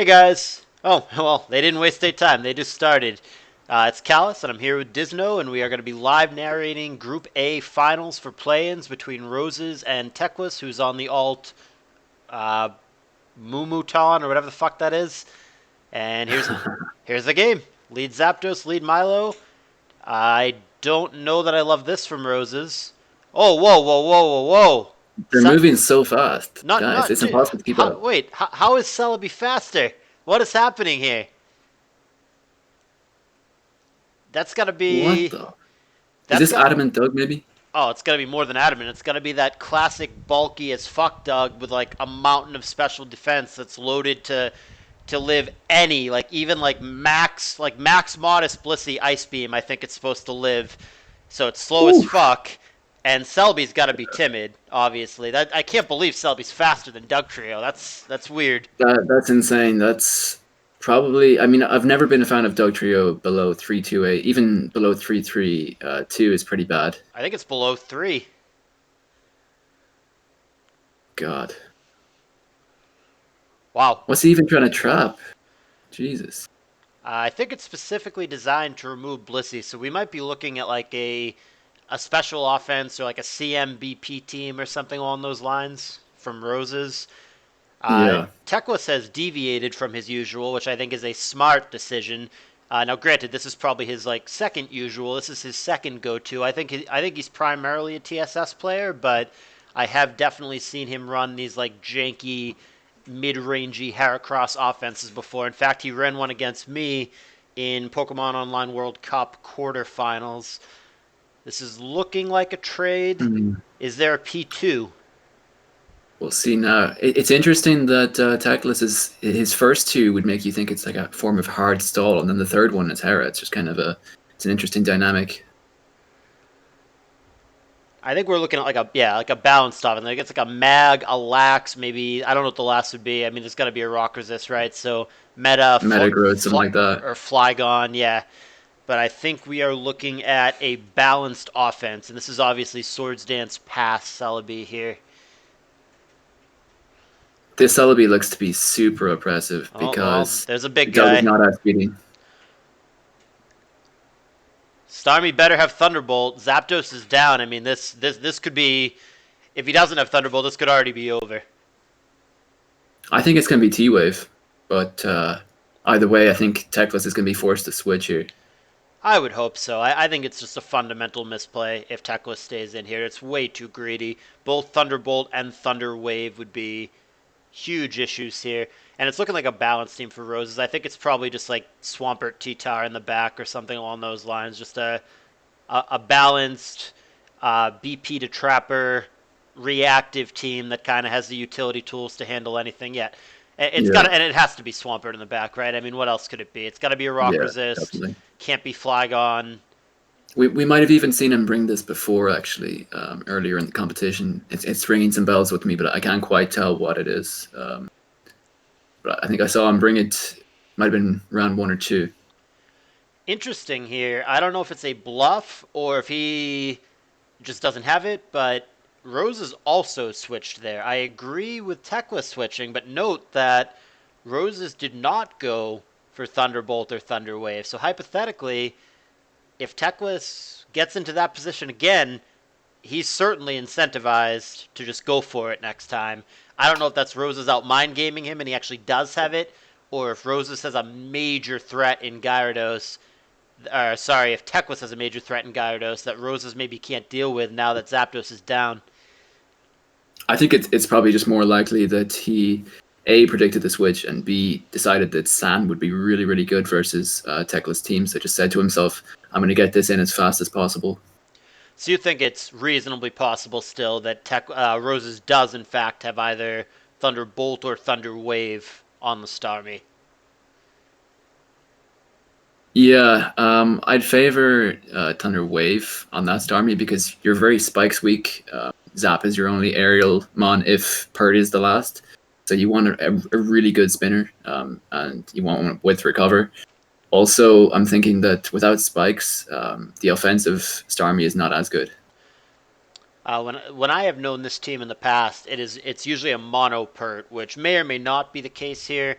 Hey guys! Oh, well, they didn't waste their time. They just started. It's Callus, and I'm here with Disno, and we are going to be live narrating Group A finals for play-ins between Rozes and Teclis, who's on the alt uh, Mumuton, or whatever the fuck that is. And here's the game. Lead Zapdos, lead Milo. I don't know that I love this from Rozes. Oh, whoa, whoa, whoa, whoa, whoa! They're moving so fast, guys. Not. It's impossible to keep up. Wait, how is Celebi faster? What is happening here? That's gotta What be. the? Is That's this got. Adamant Doug, maybe? Oh, it's gotta be more than adamant. It's gotta be that classic bulky as fuck Doug with like a mountain of special defense that's loaded to live any even max modest Blissey Ice Beam. I think it's supposed to live, so it's slow as Oof. fuck. And Celebi's got to be timid, obviously. That I can't believe Celebi's faster than Doug Trio. That's weird. That's insane. That's probably. I mean, I've never been a fan of Doug Trio below 328. Even below 332 is pretty bad. I think it's below 3. God. Wow. What's he even trying to trap? Jesus. I think it's specifically designed to remove Blissey, so we might be looking at like a special offense or like a CMBP team or something along those lines from Rozes. Yeah. Teclis has deviated from his usual, which I think is a smart decision. Now, granted, this is probably his like second usual. This is his second go-to. I think he's primarily a TSS player, but I have definitely seen him run these like janky, mid-rangey Heracross offenses before. In fact, he ran one against me in Pokemon Online World Cup quarterfinals. This is looking like a trade. Hmm. Is there a P2? We'll see now. It's interesting that Teclis is his first two would make you think it's like a form of hard stall, and then the third one is Hera. It's just kind of it's an interesting dynamic. I think we're looking at like a balanced off, and like it's like a mag, a lax, maybe I don't know what the last would be. I mean, there's got to be a rock resist, right? So meta, Metagross, something like that. or Flygon, yeah. But I think we are looking at a balanced offense, and this is obviously Swords Dance past Celebi here. This Celebi looks to be super oppressive Oh well, because there's a big Doug is guy. not outspeeding. Starmie better have Thunderbolt. Zapdos is down. I mean, this could be. If he doesn't have Thunderbolt, this could already be over. I think it's going to be T-Wave, but either way, I think Teclis is going to be forced to switch here. I would hope so. I think it's just a fundamental misplay if Teclis stays in here. It's way too greedy. Both Thunderbolt and Thunder Wave would be huge issues here. And it's looking like a balanced team for Roses. I think it's probably just like Swampert T-Tar in the back or something along those lines. Just a balanced BP to Trapper reactive team that kind of has the utility tools to handle anything. Yeah, it's got Yeah, to, and it has to be Swampert in the back, right? I mean, what else could it be? It's got to be a Rock yeah, Resist. definitely. Can't be Flygon. We might have even seen him bring this before, actually, earlier in the competition. It's ringing some bells with me, but I can't quite tell what it is. But I think I saw him bring it. Might have been round one or two. Interesting here. I don't know if it's a bluff or if he just doesn't have it, but Rose is also switched there. I agree with Teclis switching, but note that Roses did not go for Thunderbolt or Thunder Wave. So hypothetically, if Teclis gets into that position again, he's certainly incentivized to just go for it next time. I don't know if that's Roses out mind gaming him and he actually does have it, or if Roses has a major threat in Gyarados. Sorry, if Teclis has a major threat in Gyarados that Roses maybe can't deal with now that Zapdos is down. I think it's probably just more likely that he A predicted the switch and B decided that Sand would be really, really good versus Teclis teams. So just said to himself, I'm going to get this in as fast as possible. So you think it's reasonably possible still that Roses does in fact have either Thunderbolt or Thunder Wave on the Starmie? Yeah, I'd favor Thunder Wave on that Starmie because you're very spikes weak. Zap is your only aerial mon if Purdy is the last. So you want a really good spinner, and you want one with recover. Also, I'm thinking that without spikes, the offensive Starmie is not as good. When I have known this team in the past, it's usually a mono pert, which may or may not be the case here.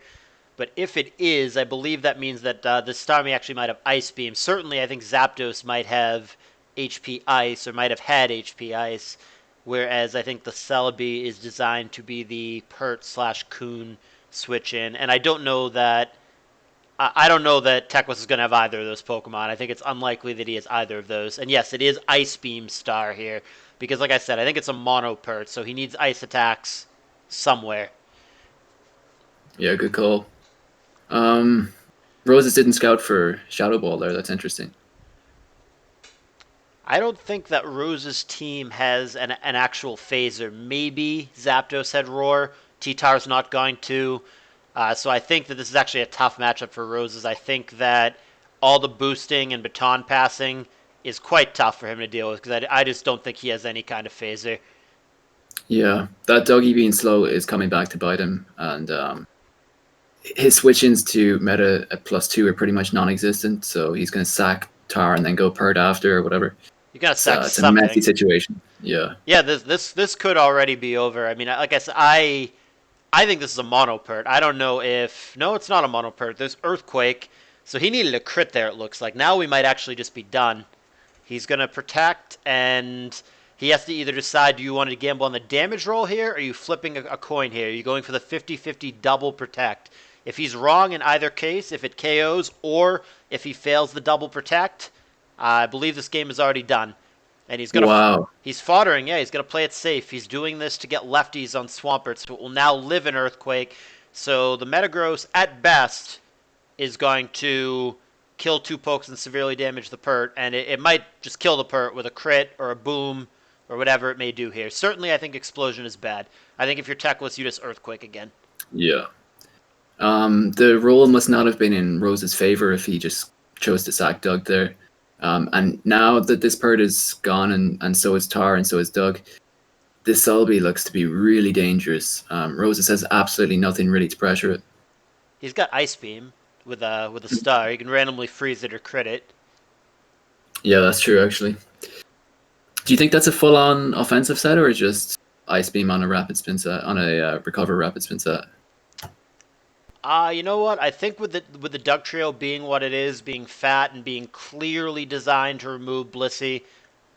But if it is, I believe that means that the Starmie actually might have Ice Beam. Certainly, I think Zapdos might have HP Ice or might have had HP Ice, whereas I think the Celebi is designed to be the Pert slash Coon switch in. And I don't know that I don't know that Teclis is going to have either of those Pokemon. I think it's unlikely that he has either of those. And yes, it is Ice Beam Star here because, like I said, I think it's a mono Pert, so he needs ice attacks somewhere. Yeah, good call. Um, Roses didn't scout for Shadow Ball there. That's interesting. I don't think that Rose's team has an actual phaser. Maybe Zapdos had Roar. T-Tar's not going to. So I think that this is actually a tough matchup for Roses. I think that all the boosting and baton passing is quite tough for him to deal with because I just don't think he has any kind of phaser. Yeah, that Dougie being slow is coming back to bite him, and his switch-ins to meta at +2 are pretty much non-existent. So he's going to sack Tar and then go Pert after or whatever. You gotta sack It's a messy something. situation. Yeah, Yeah, this could already be over. I mean, like I said, I think this is a monopert. I don't know if no, it's not a monopert. There's earthquake, so he needed a crit there. It looks like now we might actually just be done. He's gonna protect, and he has to either decide: do you want to gamble on the damage roll here, or are you flipping a coin here? Are you going for the 50-50 double protect? If he's wrong in either case, if it KOs or if he fails the double protect, I believe this game is already done. And wow. he's foddering, yeah, he's gonna play it safe. He's doing this to get lefties on Swampert, so it will now live in Earthquake. So the Metagross at best is going to kill two pokes and severely damage the Pert, and it might just kill the Pert with a crit or a boom or whatever it may do here. Certainly I think Explosion is bad. I think if you're Techless, you just Earthquake again. Yeah. The roll must not have been in Rose's favor if he just chose to sack Doug there. And now that this Pert is gone, and so is Tar, and so is Doug, this Celebi looks to be really dangerous. Roses has absolutely nothing really to pressure it. He's got Ice Beam with a star. He can randomly freeze it or crit it. Yeah, that's true, actually. Do you think that's a full-on offensive set, or just Ice Beam on a rapid spin set, on a recover rapid spin set? You know what? I think with the Duck Trio being what it is, being fat and being clearly designed to remove Blissey,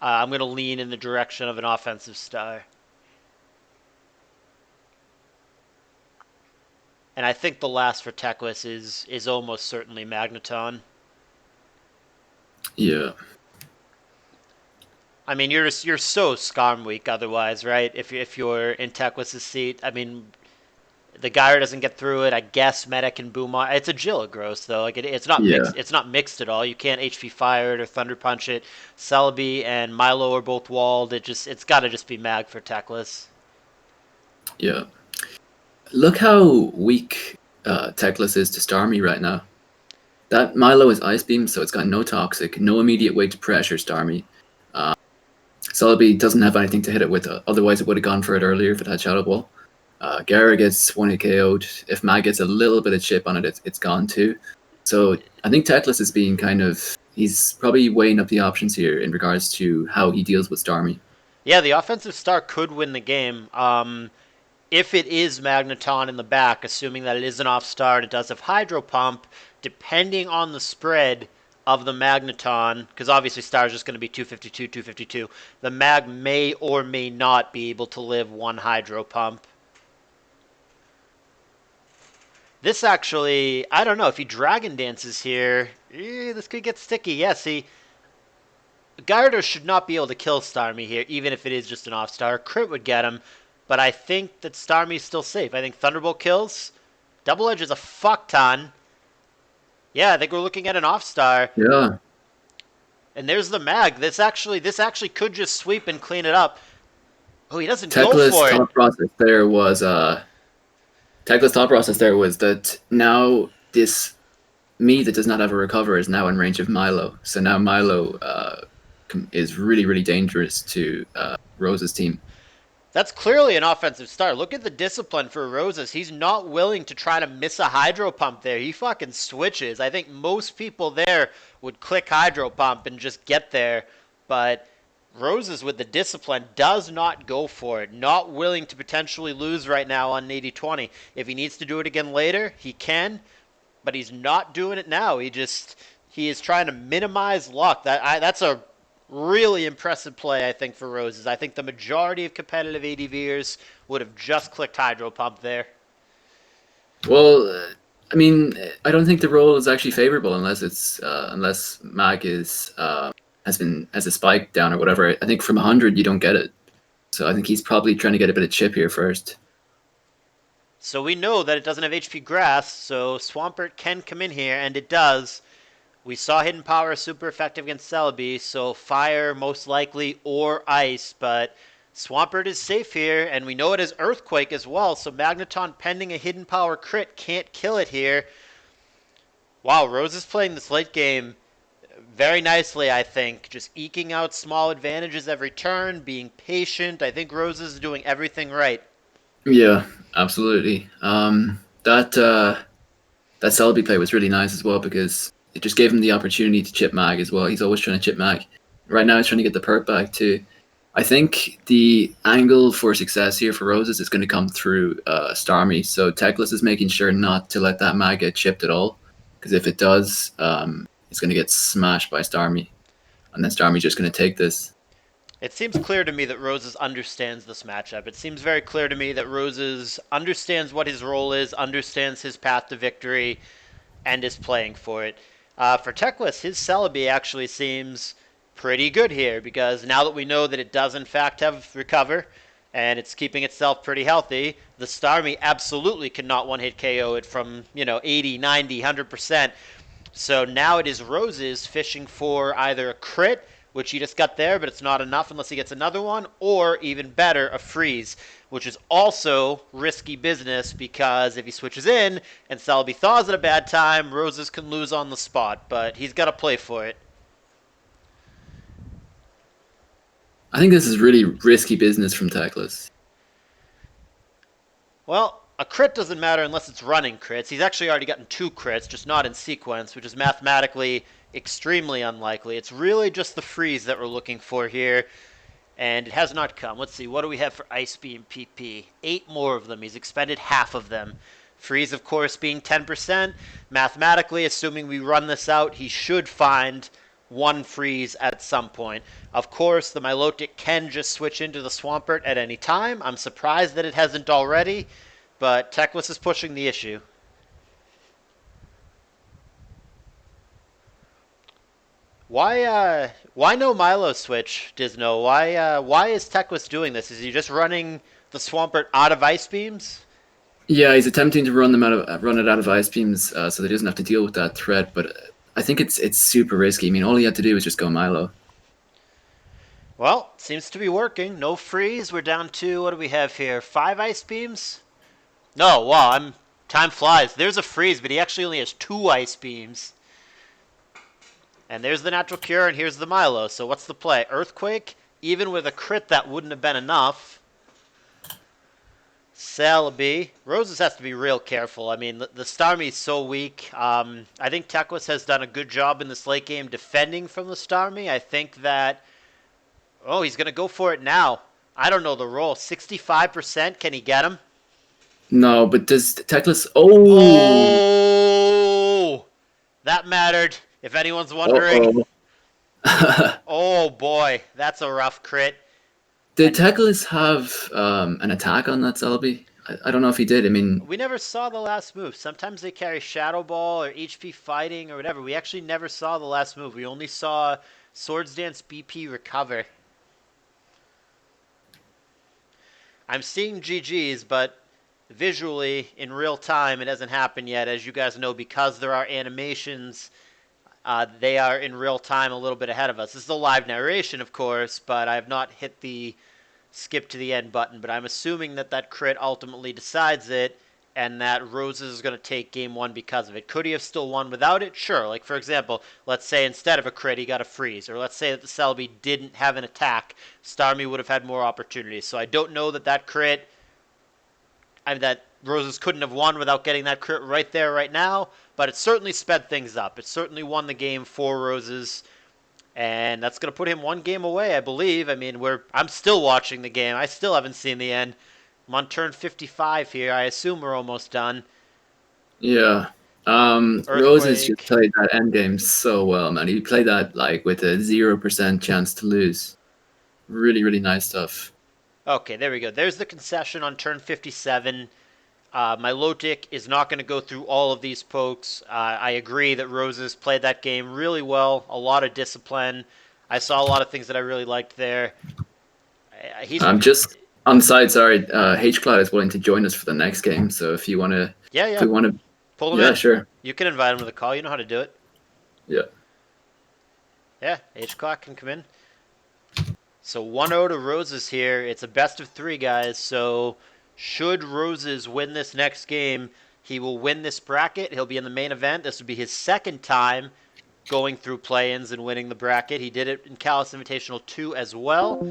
I'm going to lean in the direction of an offensive star. And I think the last for Teclis is almost certainly Magneton. Yeah. I mean, you're so Skarm weak otherwise, right? If you're in Teclis' seat, I mean, the Gyre doesn't get through it. I guess Meta can boom on. It's a Gilligros though. Like it's not Yeah. mixed. It's not mixed at all. You can't HP fire it or Thunder Punch it. Celebi and Milo are both walled. It's got to just be Mag for Teclis. Yeah. Look how weak Teclis is to Starmie right now. That Milo is Ice Beam, so it's got no Toxic, no immediate way to pressure Starmie. Celebi doesn't have anything to hit it with, otherwise it would have gone for it earlier if it had Shadow Ball. Gara gets 1 KO'd. If Mag gets a little bit of chip on it, it's gone too. So I think Teclis is being he's probably weighing up the options here in regards to how he deals with Starmie. Yeah, the offensive star could win the game. If it is Magneton in the back, assuming that it is an off star and it does have Hydro Pump, depending on the spread of the Magneton, because obviously Star is just going to be 252, 252, the Mag may or may not be able to live one Hydro Pump. This actually, I don't know, if he Dragon Dances here, this could get sticky. Yeah, see, Gyarados should not be able to kill Starmie here, even if it is just an off star. Crit would get him, but I think that Starmie's still safe. I think Thunderbolt kills. Double Edge is a fuck ton. Yeah, I think we're looking at an off star. Yeah. And there's the mag. This actually could just sweep and clean it up. Oh, he doesn't go Teclis for it. thought process there was that now this me that does not have a recover is now in range of Milo. So now Milo is really, really dangerous to Rose's team. That's clearly an offensive start. Look at the discipline for Rozes. He's not willing to try to miss a hydro pump there. He fucking switches. I think most people there would click hydro pump and just get there. But Rozes with the discipline does not go for it. Not willing to potentially lose right now on 80-20. If he needs to do it again later, he can, but he's not doing it now. He is trying to minimize luck. That's a really impressive play, I think, for Rozes. I think the majority of competitive ADVers would have just clicked Hydro Pump there. Well, I mean, I don't think the roll is actually favorable unless Mag is has a spike down or whatever. I think from 100 you don't get it. So I think he's probably trying to get a bit of chip here first. So we know that it doesn't have HP Grass, so Swampert can come in here, and it does. We saw Hidden Power super effective against Celebi, so Fire most likely or Ice, but Swampert is safe here, and we know it has Earthquake as well, so Magneton pending a Hidden Power crit can't kill it here. Wow, Rose is playing this late game very nicely, I think. Just eking out small advantages every turn, being patient. I think Rose is doing everything right. Yeah, absolutely. That Celebi play was really nice as well because it just gave him the opportunity to chip Mag as well. He's always trying to chip Mag. Right now he's trying to get the perk back too. I think the angle for success here for Roses is going to come through Starmie. So Teclis is making sure not to let that Mag get chipped at all, because if it does, it's going to get smashed by Starmie, and then Starmie's just going to take this. It seems clear to me that Roses understands this matchup. It seems very clear to me that Roses understands what his role is, understands his path to victory, and is playing for it. For Teclis, his Celebi actually seems pretty good here because now that we know that it does in fact have Recover and it's keeping itself pretty healthy, the Starmie absolutely cannot one-hit KO it from, 80, 90, 100%. So now it is Roses fishing for either a crit, which he just got there, but it's not enough unless he gets another one, or even better, a freeze, which is also risky business because if he switches in and Celebi thaws at a bad time, Roses can lose on the spot, but he's got to play for it. I think this is really risky business from Teclis. Well, a crit doesn't matter unless it's running crits. He's actually already gotten 2 crits, just not in sequence, which is mathematically extremely unlikely. It's really just the freeze that we're looking for here, and it has not come. Let's see, what do we have for Ice Beam PP? 8 more of them. He's expended half of them. Freeze, of course, being 10%. Mathematically, assuming we run this out, he should find 1 freeze at some point. Of course, the Milotic can just switch into the Swampert at any time. I'm surprised that it hasn't already, but Teclis is pushing the issue. Why no Milo switch, Disno? Why is Teclis doing this? Is he just running the Swampert out of Ice Beams? Yeah, he's attempting to run it out of ice beams, so that he doesn't have to deal with that threat. But I think it's super risky. I mean, all he had to do was just go Milo. Well, seems to be working. No freeze. We're down to, what do we have here? 5 Ice Beams? No, wow, time flies. There's a freeze, but he actually only has 2 Ice Beams. And there's the Natural Cure, and here's the Milo. So what's the play? Earthquake? Even with a crit, that wouldn't have been enough. Celebi. Roses has to be real careful. I mean, the Starmie's so weak. I think Teclis has done a good job in this late game defending from the Starmie. I think that... Oh, he's going to go for it now. I don't know the roll. 65%? Can he get him? No, but does Teclis... Oh! Oh! That mattered, if anyone's wondering. Oh, boy. That's a rough crit. Did Teclis have an attack on that Celebi? I don't know if he did. I mean, We never saw the last move. Sometimes they carry Shadow Ball or HP Fighting or whatever. We actually never saw the last move. We only saw Swords Dance BP Recover. I'm seeing GG's, but visually, in real time, it hasn't happened yet. As you guys know, because there are animations, they are in real time a little bit ahead of us. This is a live narration, of course, but I have not hit the skip to the end button. But I'm assuming that that crit ultimately decides it, and that Roses is going to take game 1 because of it. Could he have still won without it? Sure. Like, for example, let's say instead of a crit, he got a freeze. Or let's say that the Celebi didn't have an attack. Starmie would have had more opportunities. So I don't know that that crit... that Roses couldn't have won without getting that crit right there, right now. But it certainly sped things up. It certainly won the game for Roses. and that's going to put him one game away, I believe. I mean, I'm still watching the game. I still haven't seen the end. I'm on turn 55 here. I assume we're almost done. Yeah. Roses just Earthquake. played that end game so well, man. He played that like with a 0% chance to lose. Really, really nice stuff. Okay, there we go. There's the concession on turn 57. My Lotic is not going to go through all of these pokes. I agree that Roses played that game really well. A lot of discipline. I saw a lot of things that I really liked there. He's Just on the side, sorry, H Cloud is willing to join us for the next game. So if you wanna, Yeah, if yeah. we wanna, Pull him yeah, in. sure, You can invite him to the call. You know how to do it. yeah. Yeah, H clock can come in. So 1-0 to Roses here. It's a best of 3, guys. So should Roses win this next game, he will win this bracket. He'll be in the main event. This would be his second time going through play-ins and winning the bracket. He did it in CALLOUS Invitational 2 as well.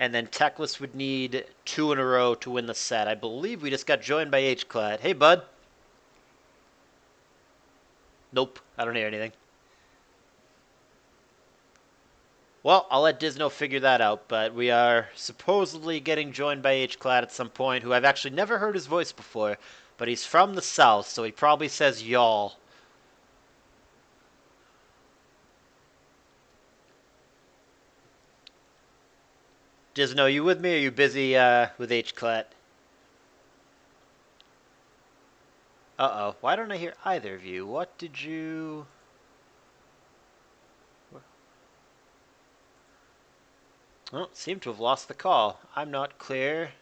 And then Teclis would need 2 in a row to win the set. I believe we just got joined by H-Clad. Hey, bud. Nope, I don't hear anything. Well, I'll let Disno figure that out, but we are supposedly getting joined by H-Clad at some point, who I've actually never heard his voice before, but he's from the south, so he probably says y'all. Disno, you with me, or are you busy with H-Clad? Uh-oh, why don't I hear either of you? What did you... Oh, seem to have lost the call. I'm not clear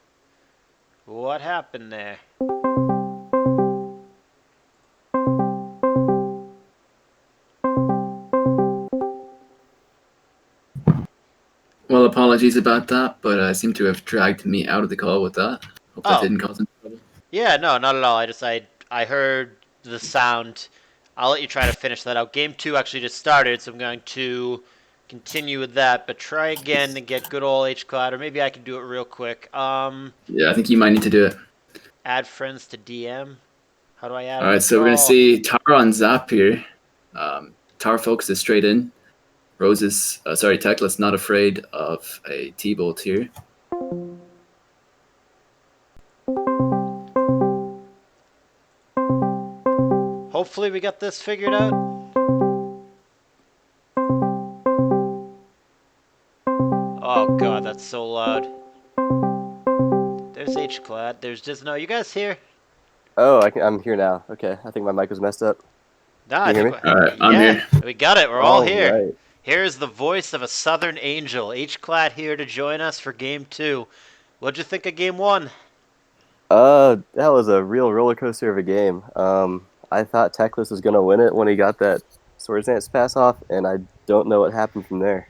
what happened there. Well, apologies about that, but I seem to have dragged me out of the call with that. Hope that Oh, didn't cause any trouble. yeah, no, not at all. I heard the sound. I'll let you try to finish that out. Game 2 actually just started, so I'm going to continue with that, but try again and get good old H Cloud, or maybe I can do it real quick. Yeah, I think you might need to do it. Add friends to DM. How do I add All them to right, so we're gonna call? see Tara on Zap here. Tara focuses straight in. Roses, sorry, Teclis not afraid of a T-bolt here. Hopefully we got this figured out. Oh god, that's so loud. There's H Clad. There's Disno. You guys here? Oh, I'm here now. Okay, I think my mic was messed up. Nah, I Can you think hear me? All right, I'm yeah, here. we got it. We're all All here. right. Here's the voice of a Southern Angel, H-Clad here to join us for Game 2. What'd you think of Game 1? That was a real roller coaster of a game. I thought Teclis was gonna win it when he got that Swords Dance pass off, and I don't know what happened from there.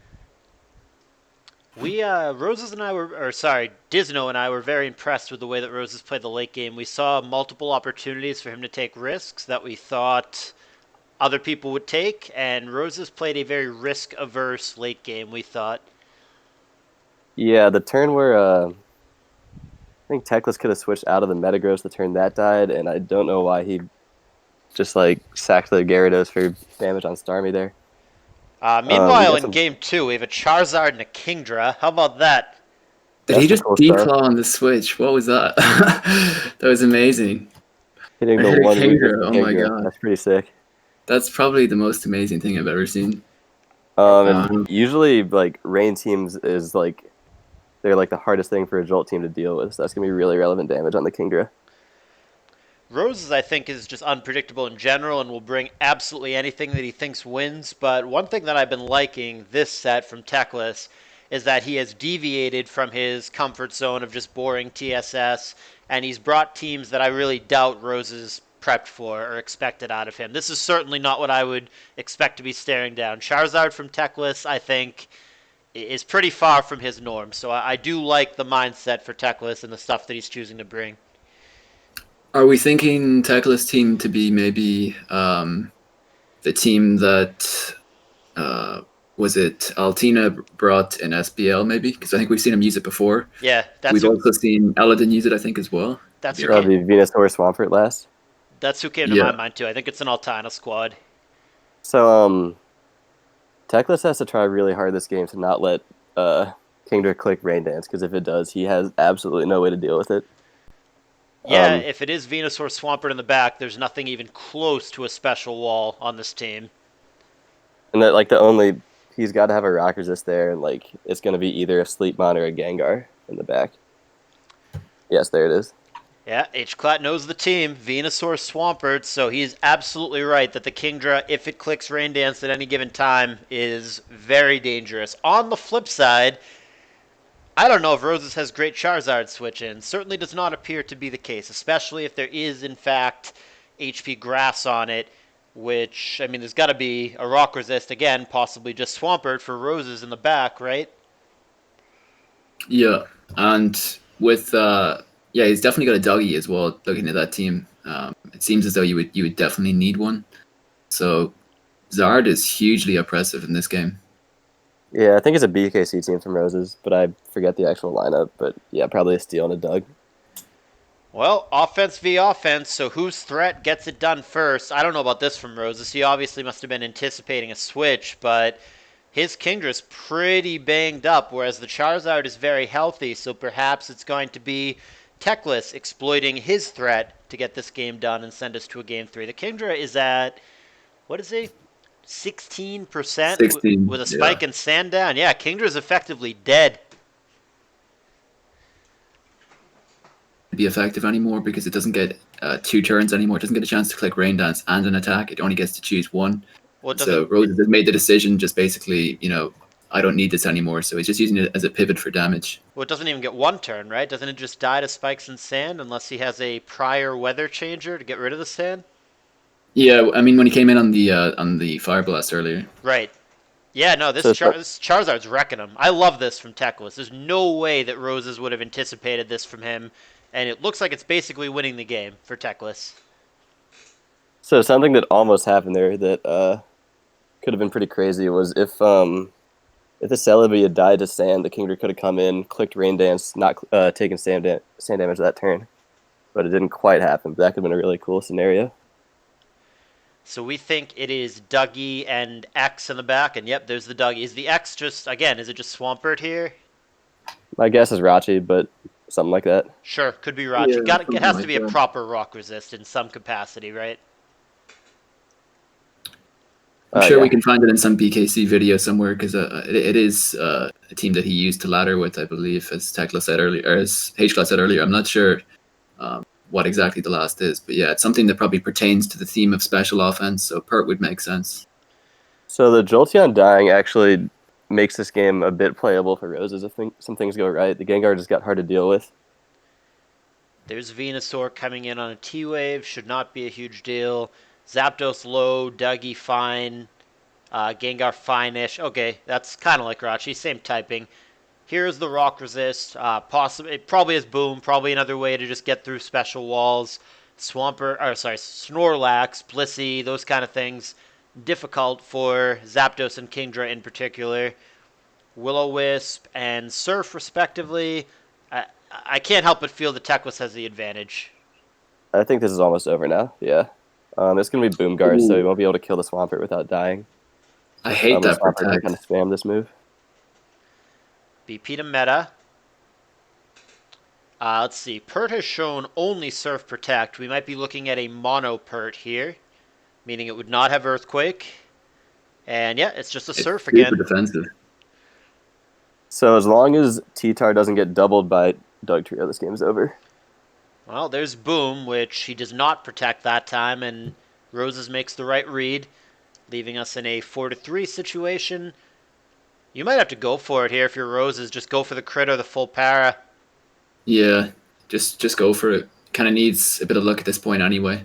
Roses and I were, or sorry, Disno and I were very impressed with the way that Roses played the late game. We saw multiple opportunities for him to take risks that we thought other people would take, and Roses played a very risk-averse late game, we thought. Yeah, the turn where I think Teclis could have switched out of the Metagross the turn that died, and I don't know why he just like sacked the Gyarados for damage on Starmie there. We Meanwhile, got in some. Game 2, we have a Charizard and a Kingdra. How about that? Did he That's some just cool stuff. declaw on the switch? What was that? That was amazing. Hitting I the hit a one weakness Kangro. of Oh my Kingdra. god, That's pretty sick. that's probably the most amazing thing I've ever seen. And Um, usually like rain teams is like they're like the hardest thing for a Jolt team to deal with. So that's gonna be really relevant damage on the Kingdra. Roses, I think, is just unpredictable in general and will bring absolutely anything that he thinks wins. But one thing that I've been liking this set from Teclis is that he has deviated from his comfort zone of just boring TSS, and he's brought teams that I really doubt Roses prepped for or expected out of him. This is certainly not what I would expect to be staring down. Charizard from Teclis, I think, is pretty far from his norm. So I do like the mindset for Teclis and the stuff that he's choosing to bring. are we thinking Teclis team to be maybe the team that was it Altina brought in SBL maybe? Because I think we've seen him use it before. Yeah, We've also seen Eladin use it, I think, as well. Could that's be who wrong. came. Probably Venusaur Swampert last. That's who came to my Yeah. mind too. I think it's an Altina squad. So Teclis has to try really hard this game to not let Kingdra click Rain Dance, because if it does, he has absolutely no way to deal with it. Yeah, if it is Venusaur Swampert in the back, there's nothing even close to a special wall on this team. And that, like, the only he's got to have a rock resist there, and like it's going to be either a Sleepmon or a Gengar in the back. Yes, there it is. Yeah, H-Clat knows the team, Venusaur Swampert, so he's absolutely right that the Kingdra, if it clicks Rain Dance at any given time, is very dangerous. On the flip side, I don't know if Rozes has great Charizard switch-in. Certainly does not appear to be the case, especially if there is, in fact, HP Grass on it, which, I mean, there's got to be a Rock Resist, again, possibly just Swampert for Rozes in the back, right? Yeah, and with yeah, he's definitely got a doggy as well. Looking at that team, it seems as though you would definitely need one. So Zard is hugely oppressive in this game. Yeah, I think it's a BKC team from Roses, but I forget the actual lineup. But yeah, probably a Steel and a Doug. Well, offense v offense, so whose threat gets it done first? I don't know about this from Roses. He obviously must have been anticipating a switch, but his Kingdra's pretty banged up, whereas the Charizard is very healthy, so perhaps it's going to be Teclis exploiting his threat to get this game done and send us to a game 3. The Kingdra is at, what is he? 16% 16, with a yeah. spike and sand down. Yeah, Kingdra's effectively dead. Be effective anymore because it doesn't get 2 turns anymore. It doesn't get a chance to click Rain Dance and an attack. It only gets to choose one. Well, So Roses has made the decision, just basically, I don't need this anymore. So he's just using it as a pivot for damage. Well, it doesn't even get one turn, right? Doesn't it just die to spikes and sand unless he has a prior weather changer to get rid of the sand? Yeah, I mean when he came in on the Fire Blast earlier. Right. Yeah, no, this Charizard's wrecking him. I love this from Teclis. There's no way that Roses would have anticipated this from him, and it looks like it's basically winning the game for Teclis. So something that almost happened there that could have been pretty crazy was if the Celebi had died to sand, the Kingdra could have come in, clicked Rain Dance, not taken sand damage that turn. But it didn't quite happen. But that could have been a really cool scenario. So we think it is Dougie and X in the back, and yep, there's the Dougie. Is the X just, again, is it just Swampert here? My guess is Rachi, but something like that. Sure, could be Rachi. Yeah, It has to like be a that. proper rock resist in some capacity, right? I'm sure Yeah. we can find it in some BKC video somewhere because it is a team that he used to ladder with, I believe, as Tecla said earlier, or as H-Class said earlier. I'm not sure what exactly the last is, but yeah, it's something that probably pertains to the theme of special offense, so Pert would make sense. So the Jolteon dying actually makes this game a bit playable for Roses if some things go right. The Gengar just got hard to deal with. There's Venusaur coming in on a T-Wave. Should not be a huge deal. Zapdos low, Dougie fine, Gengar fine-ish. Okay, that's kind of like Rachi, same typing. Here's the Rock Resist. It probably is Boom, probably another way to just get through special walls. Snorlax, Blissey, those kind of things. Difficult for Zapdos and Kingdra in particular. Will-O-Wisp and Surf, respectively. I can't help but feel the Teclis has the advantage. I think this is almost over now. Yeah. It's going to be Boomguard, so he won't be able to kill the Swampert without dying. I hate The that Swampert can protect. kind of spam this move. BP to meta. Let's see. Pert has shown only Surf Protect. We might be looking at a mono Pert here, meaning it would not have Earthquake. And yeah, it's just a Surf Super again. defensive. So as long as T-Tar doesn't get doubled by Dugtrio, this game's over. Well, there's Boom, which he does not protect that time, and Roses makes the right read, leaving us in a 4-3 situation. You might have to go for it here if you're Roses. Just go for the crit or the full para. Yeah, just go for it. Kind of needs a bit of luck at this point anyway.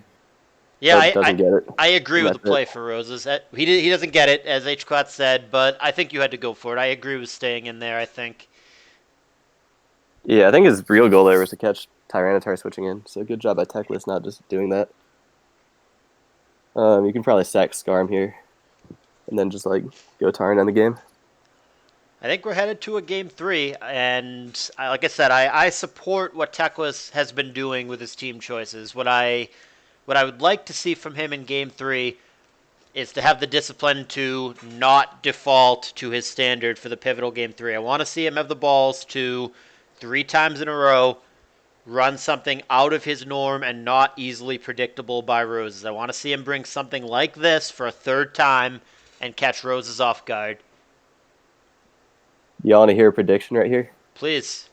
Yeah, Doesn't get it. I agree with the That's play it. for Roses. He doesn't get it, as H-Quat said, but I think you had to go for it. I agree with staying in there, I think. Yeah, I think his real goal there was to catch Tyranitar switching in. So good job by Teclis not just doing that. You can probably sack Scarm here, and then just like go Taran on the game. I think we're headed to a game 3, and like I said, I support what Teclis has been doing with his team choices. What I would like to see from him in game 3 is to have the discipline to not default to his standard for the pivotal game 3. I want to see him have the balls to 3 times in a row run something out of his norm and not easily predictable by Rozes. I want to see him bring something like this for a 3rd time and catch Rozes off guard. You want to hear a prediction right here? Please.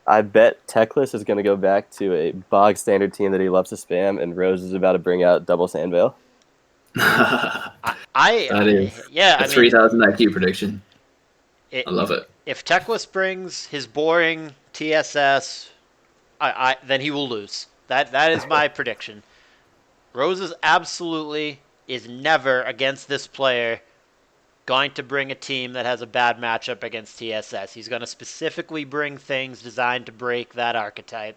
I bet Teclis is going to go back to a bog standard team that he loves to spam, and Rose is about to bring out double Sandvale. That is Yeah, a I mean, 3,000 IQ prediction. I love it. If Teclis brings his boring TSS, then he will lose. That is my prediction. Rozes absolutely is never against this player going to bring a team that has a bad matchup against TSS. He's going to specifically bring things designed to break that archetype.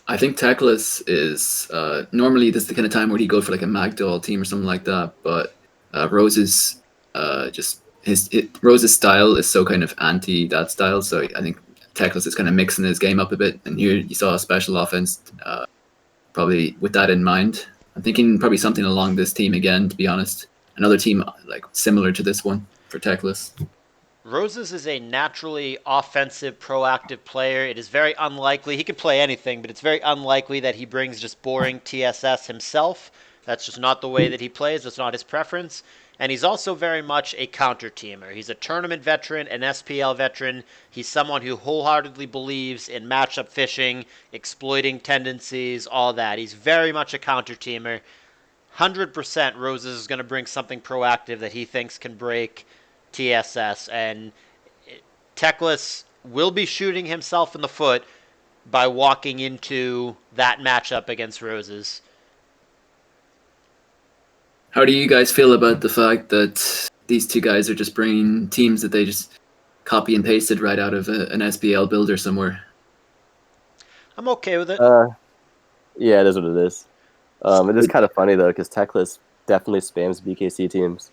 I think Teclis is normally this is the kind of time where he go for like a Magdoll team or something like that. But Rose's just Rose's style is so kind of anti that style. So I think Teclis is kind of mixing his game up a bit. And here you saw a special offense, probably with that in mind. I'm thinking probably something along this team again. To be honest, another team like similar to this one for Teclis. Rozes is a naturally offensive, proactive player. It is very unlikely, he could play anything, but it's very unlikely that he brings just boring TSS himself. That's just not the way that he plays. That's not his preference. And he's also very much a counter-teamer. He's a tournament veteran, an SPL veteran. He's someone who wholeheartedly believes in matchup fishing, exploiting tendencies, all that. He's very much a counter-teamer. 100% Rozes is going to bring something proactive that he thinks can break TSS, and Teclis will be shooting himself in the foot by walking into that matchup against Rozes. How do you guys feel about the fact that these two guys are just bringing teams that they just copy and pasted right out of an SPL builder somewhere? I'm okay with it. Yeah, it is what it is. It is kind of funny though, because Teclis definitely spams BKC teams.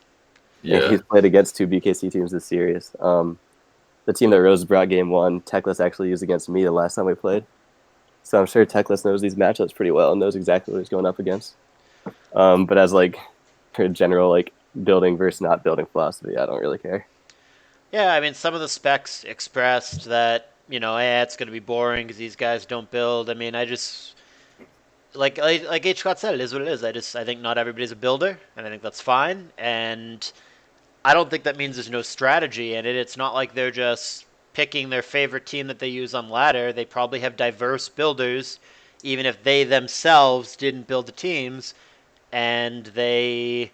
Yeah. And he's played against 2 BKC teams this series. The team that Rose brought game 1, Teclis actually used against me the last time we played. So I'm sure Teclis knows these matchups pretty well and knows exactly what he's going up against. But as like a general like building versus not building philosophy, I don't really care. Yeah, I mean, some of the specs expressed that, it's going to be boring because these guys don't build. I mean, I just, like H. Scott said, it is what it is. I think not everybody's a builder, and I think that's fine. And I don't think that means there's no strategy in it. It's not like they're just picking their favorite team that they use on ladder. They probably have diverse builders, even if they themselves didn't build the teams, and they're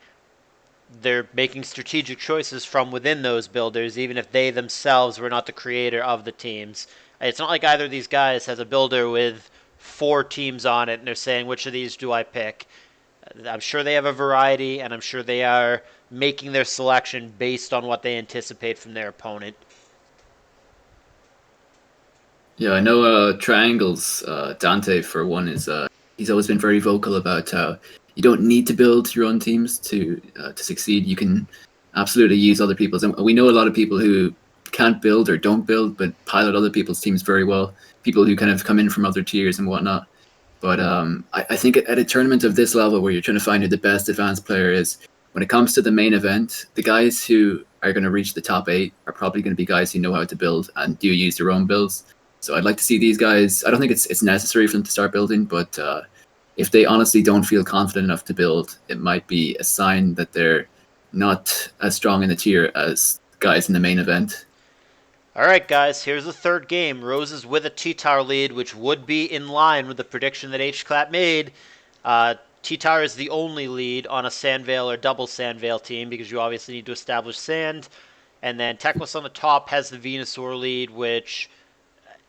making strategic choices from within those builders, even if they themselves were not the creator of the teams. It's not like either of these guys has a builder with 4 teams on it, and they're saying, which of these do I pick? I'm sure they have a variety, and I'm sure they are making their selection based on what they anticipate from their opponent. Yeah, I know Triangles, Dante, for one, he's always been very vocal about how you don't need to build your own teams to succeed. You can absolutely use other people's. And we know a lot of people who can't build or don't build, but pilot other people's teams very well. People who kind of come in from other tiers and whatnot. But I think at a tournament of this level where you're trying to find who the best advanced player is, when it comes to the main event, the guys who are going to reach the top 8 are probably going to be guys who know how to build and do use their own builds. So I'd like to see these guys. I don't think it's necessary for them to start building, but if they honestly don't feel confident enough to build, it might be a sign that they're not as strong in the tier as guys in the main event. All right, guys, here's the 3rd game. Roses with a T-Tower lead, which would be in line with the prediction that H-Clap made. T-Tower is the only lead on a Sandvale or double Sandvale team because you obviously need to establish Sand. And then Teclis on the top has the Venusaur lead, which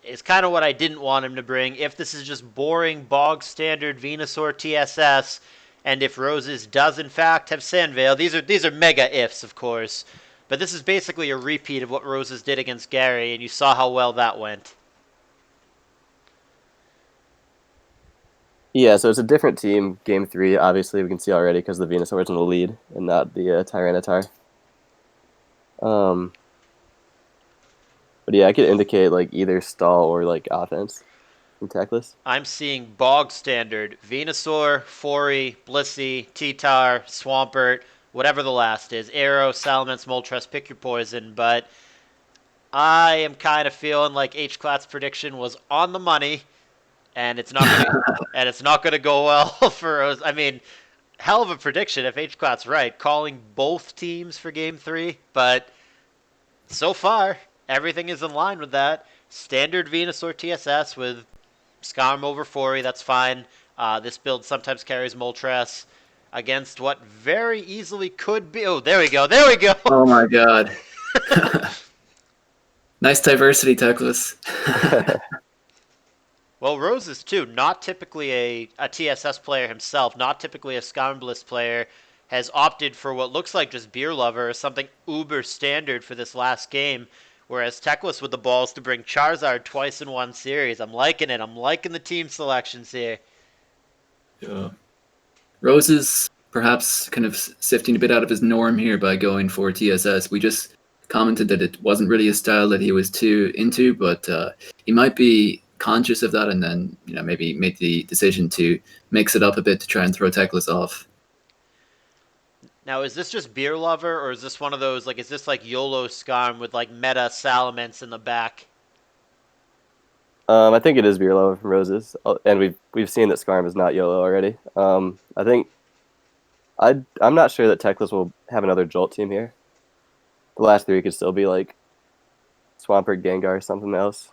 is kind of what I didn't want him to bring. If this is just boring, bog standard Venusaur TSS, and if Rozes does in fact have Sandvale, these are mega ifs, of course. But this is basically a repeat of what Rozes did against Gary, and you saw how well that went. Yeah, so it's a different team. Game 3, obviously, we can see already because the Venusaur is in the lead and not the Tyranitar. But yeah, I could indicate like either stall or like offense. from Teclis? I'm seeing bog standard Venusaur, Fori, Blissey, T-Tar, Swampert, whatever the last is. Arrow, Salamence, Moltres, pick your poison. But I am kind of feeling like H-Clat's prediction was on the money, and it's not gonna and it's not gonna go well for us. I mean, hell of a prediction if H-Clat's right, calling both teams for Game 3. But so far, everything is in line with that. Standard Venusaur TSS with Skarm over Fori, that's fine. This build sometimes carries Moltres against what very easily could be. Oh, there we go. There we go. Oh my god. Nice diversity, Teclis. Well, Rozes, too, not typically a TSS player himself, not typically a Skarmbliss player, has opted for what looks like just Beer Lover, something uber standard for this last game. Whereas Teclis with the balls to bring Charizard twice in one series. I'm liking it. I'm liking the team selections here. Yeah. Rozes perhaps kind of sifting a bit out of his norm here by going for TSS. We just commented that it wasn't really a style that he was too into, but he might be conscious of that and then maybe make the decision to mix it up a bit to try and throw Teclis off. Now, is this just Beer Lover, or is this one of those, like, is this like YOLO Skarm with, like, meta Salamence in the back? I think it is Beer Lover from Rozes, and we've seen that Skarm is not YOLO already. I think I'm not sure that Teclis will have another Jolt team here. The last three could still be like Swampert, Gengar, something else.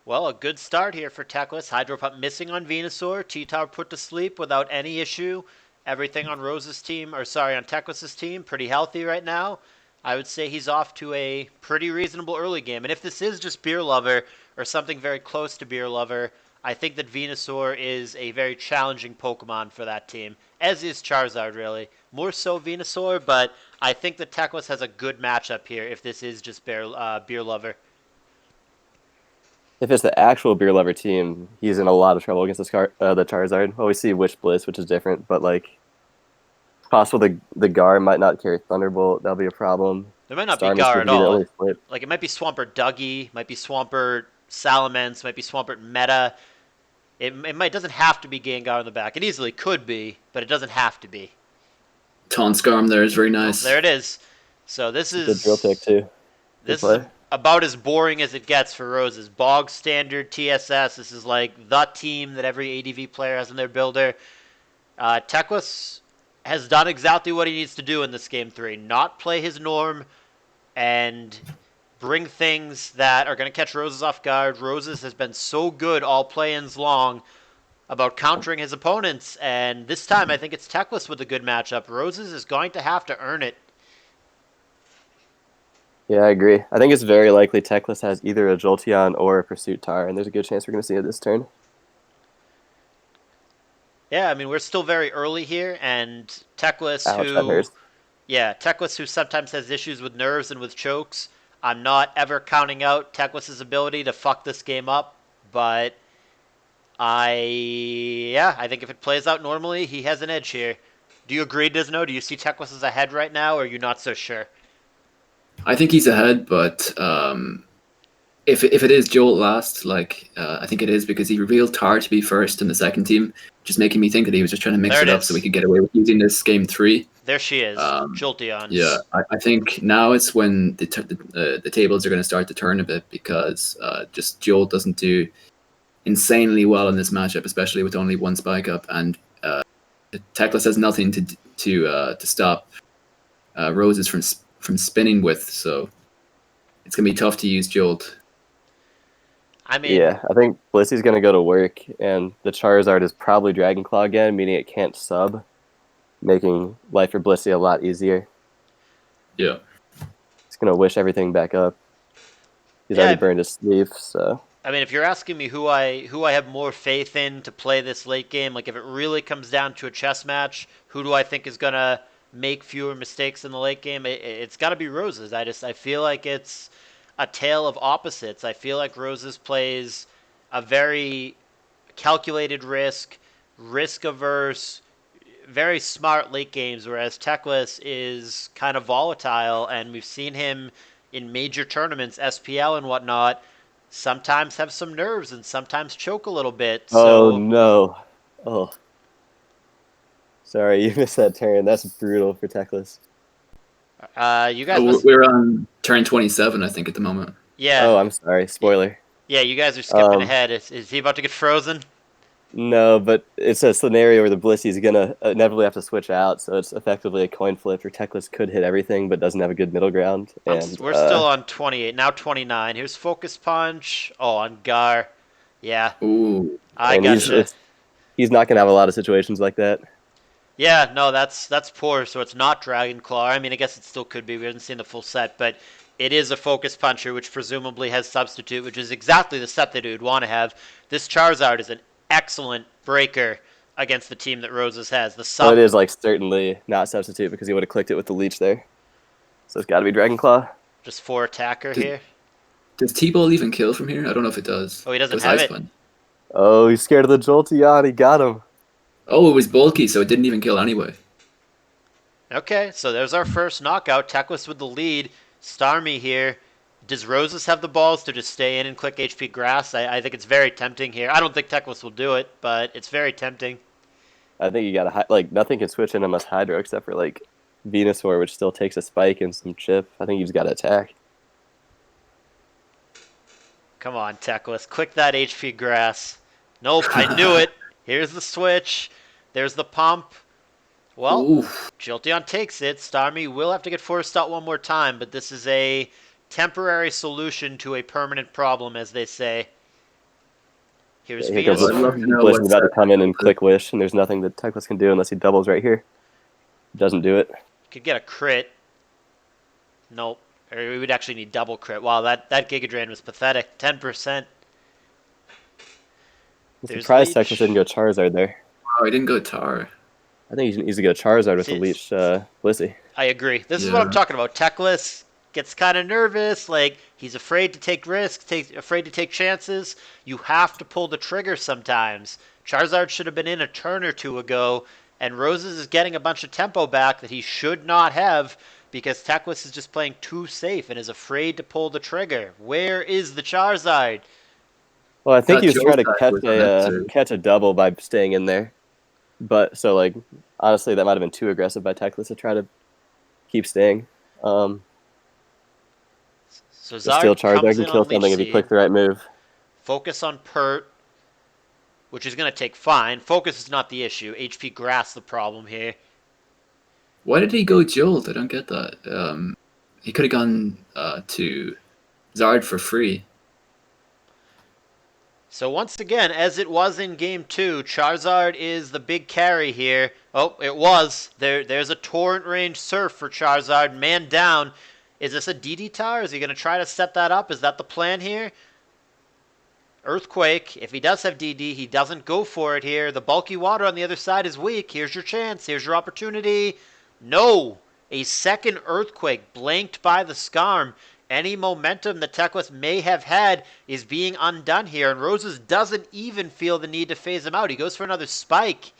Well, a good start here for Teclis. Hydro Pump missing on Venusaur. T-Tower put to sleep without any issue. Everything on Rose's team, or sorry, on Teclis' team, pretty healthy right now. I would say he's off to a pretty reasonable early game. And if this is just Beer Lover, or something very close to Beer Lover, I think that Venusaur is a very challenging Pokemon for that team, as is Charizard, really. More so Venusaur, but I think that Teclis has a good matchup here if this is just Beer Lover. If it's the actual Beer Lover team, he's in a lot of trouble against the Charizard. Well, we see Wish Bliss, which is different, but like it's possible the Gar might not carry Thunderbolt. That'll be a problem. There might not be Starmie Gar could at be the all. only flip. Like, it might be Swampert Dougie, might be Swampert Salamence, might be Swampert Meta. It doesn't have to be Gengar in the back. It easily could be, but it doesn't have to be. Taunt Skarm there is very nice. Well, there it is. So this is Good drill pick too. this is about as boring as it gets for Roses. Bog standard TSS. This is like the team that every ADV player has in their builder. Teclis has done exactly what he needs to do in this game 3. Not play his norm and bring things that are going to catch Roses off guard. Roses has been so good all play-ins long about countering his opponents, and this time I think it's Teclis with a good matchup. Roses is going to have to earn it. Yeah, I agree. I think it's very likely Teclis has either a Jolteon or a Pursuit Tar, and there's a good chance we're going to see it this turn. Yeah, I mean, we're still very early here, and Teclis, Ouch, that hurts. Teclis, who sometimes has issues with nerves and with chokes. I'm not ever counting out Teclis' ability to fuck this game up, but I think if it plays out normally, he has an edge here. Do you agree, Disno? Do you see Teclis as ahead right now, or are you not so sure? I think he's ahead, but if it is Jolt last, I think it is because he revealed Tar to be first in the second team, just making me think that he was just trying to mix it up so we could get away with using this game 3. There she is, Jolteon. Yeah, I think now it's when the tables are going to start to turn a bit because just Jolt doesn't do insanely well in this matchup, especially with only one spike up, and Teclis has nothing to stop Roses from spinning with, so it's gonna be tough to use Jolt. I mean, yeah, I think Blissey's going to go to work, and the Charizard is probably Dragon Claw again, meaning it can't sub, making life for Blissey a lot easier. Yeah. He's going to wish everything back up. He's already burned his sleeve, so... I mean, if you're asking me who I have more faith in to play this late game, like if it really comes down to a chess match, who do I think is going to make fewer mistakes in the late game? It's got to be Roses. I feel like it's a tale of opposites. I feel like Roses plays a very calculated risk averse, very smart late games, whereas Teclis is kind of volatile, and we've seen him in major tournaments, SPL and whatnot, sometimes have some nerves and sometimes choke a little bit. Oh So no. Oh, sorry, you missed that turn. That's brutal for Teclis. you guys Oh, must, we're on turn 27, I think, at the moment. yeah, Oh, I'm sorry. Spoiler. yeah, you guys are skipping Um, ahead. Is he about to get frozen? no, but it's a scenario where the Blissy's gonna inevitably have to switch out, so it's effectively a coin flip where Teclis could hit everything but doesn't have a good middle ground. And We're still on 28 now. 29. Here's focus punch. Oh, on Gar. Yeah, Ooh. I and gotcha. he's not gonna have a lot of situations like that. Yeah, no, that's poor. So it's not Dragon Claw. I mean, I guess it still could be. We haven't seen the full set, but it is a focus puncher, which presumably has substitute, which is exactly the set that he would want to have. This Charizard is an excellent breaker against the team that Roses has. The Well, it sub, is like certainly not substitute because he would have clicked it with the leech there. So it's got to be Dragon Claw. just 4 attacker Does, here. does T-Ball even kill from here? I don't know if it does. Oh, he It doesn't was have Ice it. Punch. Oh, he's scared of the Jolteon. He got him. Oh, it was bulky, so it didn't even kill anyway. Okay, so there's our first knockout. Teclis with the lead. Starmie here. Does Roses have the balls to just stay in and click HP Grass? I think it's very tempting here. I don't think Teclis will do it, but it's very tempting. I think you got to like nothing can switch in unless Hydro except for like Venusaur, which still takes a spike and some chip. I think you just got to attack. Come on, Teclis. Click that HP Grass. Nope, I knew it. Here's the switch. There's the pump. Well, Ooh. Jolteon takes it. Starmie will have to get forced out one more time, but this is a temporary solution to a permanent problem, as they say. Here's Here goes I'd Venusaur. love to know Bliss what is about to come in and set. click Wish, and there's nothing that Teclis can do unless he doubles right here. Doesn't do it. Could get a crit. Nope. Or we would actually need double crit. Wow, that Giga Drain was pathetic. 10%. I'm There's surprised Teclis Leech. didn't go Charizard there. Oh, I didn't go Tar. I think he needs to go Charizard with the See, Leech Blissey. I agree. This is what Yeah. I'm talking about. Teclis gets kind of nervous. Like, he's afraid to take risks, afraid to take chances. You have to pull the trigger sometimes. Charizard should have been in a turn or two ago, and Roses is getting a bunch of tempo back that he should not have because Teclis is just playing too safe and is afraid to pull the trigger. Where is the Charizard? Well, I think That he was trying to Joe was unnecessary. catch a double by staying in there. But so like honestly, that might have been too aggressive by Teclis to try to keep staying. So But still, Zard Charizard comes can in kill on something Leech if he Seed. clicks the right move. Focus on Pert, which is going to take fine. Focus is not the issue. HP Grass the problem here. Why did he go Jolt? I don't get that. He could have gone to Zard for free. So once again, as it was in Game 2, Charizard is the big carry here. Oh, it was. There's a Torrent Range Surf for Charizard. Man down. Is this a DD Tar? Is he going to try to set that up? Is that the plan here? Earthquake. If he does have DD, he doesn't go for it here. The bulky water on the other side is weak. Here's your chance. Here's your opportunity. No. A second Earthquake blanked by the Scarm. Any momentum that Teclis may have had is being undone here, and Roses doesn't even feel the need to phase him out. He goes for another spike.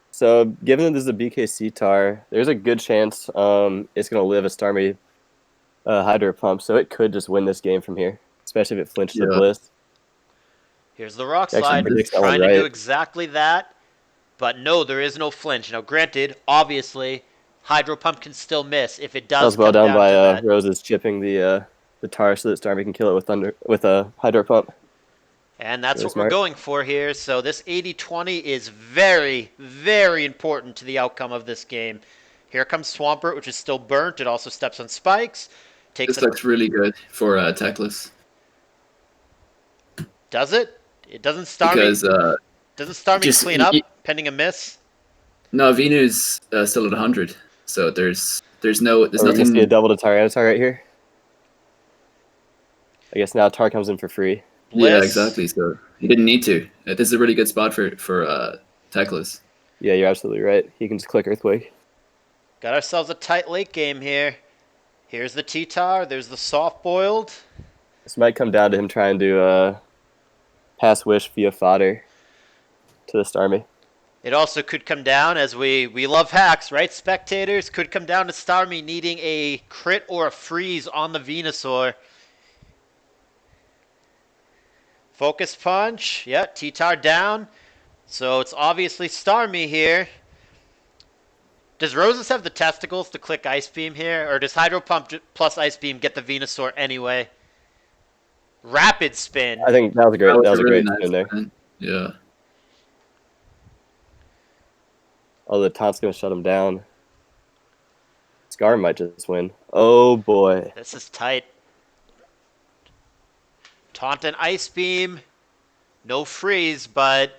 So given that this is a BKC tar, there's a good chance it's going to live a Starmie Hydro Pump, so it could just win this game from here, especially if it flinched the Yeah. Bliss. Here's the Rock Actually Slide, predicts that one trying to do right. exactly that, but no, there is no flinch. Now, granted, obviously, Hydro Pump can still miss if it That does was well come done down by to that. Roses chipping the tar so that Starmie can kill it with a Hydro Pump. And that's Really what we're smart. going for here. So this 80-20 is very, very important to the outcome of this game. Here comes Swampert, which is still burnt. It also steps on spikes. Takes This a, looks really good for Teclis does it? It doesn't because Starmie just clean up pending a miss. no, Venu's still at 100, so there's Are we going to see a nothing. double to Tyranitar right here? I guess now Tar comes in for free. Yeah, Bliss. exactly. So he didn't need to. This is a really good spot for Teclis. Yeah, you're absolutely right. He can just click Earthquake. Got ourselves a tight late game here. Here's the T-Tar. There's the soft boiled. This might come down to him trying to pass Wish via fodder to the Starmie. It also could come down, as we love hacks, right? Spectators, could come down to Starmie needing a crit or a freeze on the Venusaur. Focus punch. Yeah, T-Tar down. So it's obviously Starmie here. Does Rozes have the testicles to click Ice Beam here? Or does Hydro Pump plus Ice Beam get the Venusaur anyway? Rapid spin. I think that was a That great. was That a was a really great nice spin there. spin. Yeah. Oh, the taunt's gonna shut him down. Scar might just win. Oh boy. This is tight. Taunt and Ice Beam. No freeze, but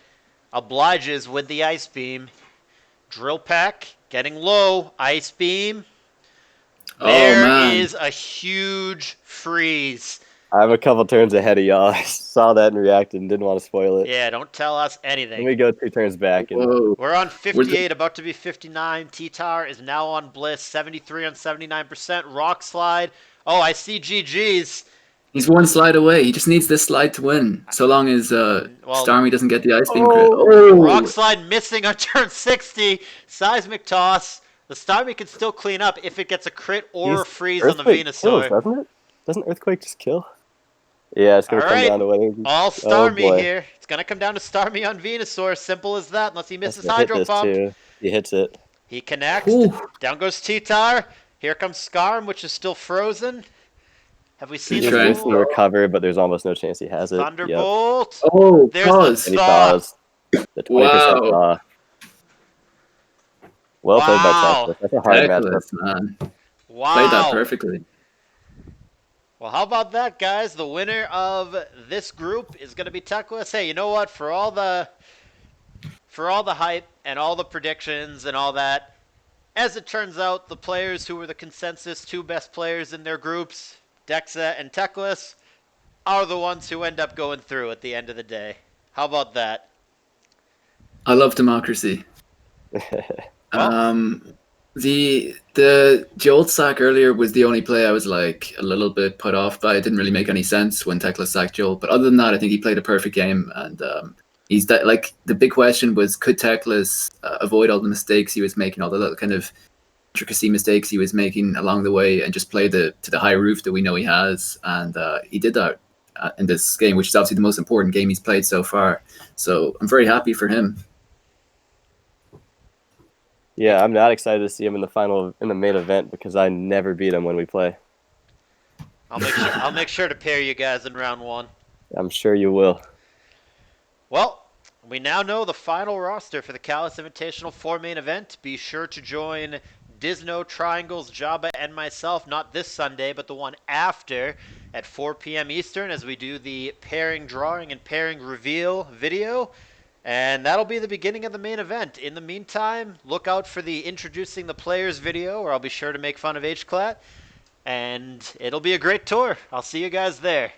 obliges with the Ice Beam. Drill Peck getting low. Ice Beam. Oh There man. is a huge freeze. I'm a couple turns ahead of y'all. I saw that and reacted and didn't want to spoil it. Yeah, don't tell us Let anything. me go 2 turns back and Whoa. We're on Was it- 58, about to be 59. T-Tar is now on Bliss, 73 on 79%. Rock Slide. Oh, I see GG's. He's one slide away. He just needs this slide to win. So long as Starmie doesn't get the ice beam crit. Rock Oh, Slide missing on turn 60. Seismic Toss. The Starmie can still clean up if it gets a crit or a freeze on the Earthquake kills, Venusaur. doesn't it? Doesn't Earthquake just kill? Yeah, it's All gonna come right, down to whether. all Oh Starmie boy, here. It's going to come down to Starmie on Venusaur. Simple as that, unless he has misses to hit Hydro this Pump. too. He hits it. He connects. Whew. Down goes T-Tar. Here comes Skarm, which is still frozen. Have we seen Good He's the try. missing the full recover, but there's almost no chance he has it. Yep. Thunderbolt? Oh, There's the pause. And he thaw. thaws. The 20% Wow. thaw. Well played by Wow. Texas. That's a hard matchup. Teclis, man. Played that Wow. perfectly. Well, how about that, guys? The winner of this group is going to be Teclis. Hey, you know what? For all the hype and all the predictions and all that, as it turns out, the players who were the consensus 2 best players in their groups, Dexa and Teclis, are the ones who end up going through at the end of the day. How about that? I love democracy. Well, The Jolt sack earlier was the only play I was like a little bit put off by. It didn't really make any sense when Teclis sacked Jolt. But other than that, I think he played a perfect game. And like the big question was, could Teclis avoid all the mistakes he was making, all the little kind of intricacy mistakes he was making along the way, and just play to the high roof that we know he has. And he did that in this game, which is obviously the most important game he's played so far. So I'm very happy for him. Yeah, I'm not excited to see him in the main event because I never beat him when we play. I'll make sure to pair you guys in round 1. I'm sure you will. Well, we now know the final roster for the CALLOUS Invitational 4 main event. Be sure to join Disno, Triangles, Jabba, and myself, not this Sunday, but the one after at 4 p.m. Eastern as we do the pairing drawing and pairing reveal video. And that'll be the beginning of the main event. In the meantime, look out for the introducing the players video, where I'll be sure to make fun of HCLAT. And it'll be a great tour. I'll see you guys there.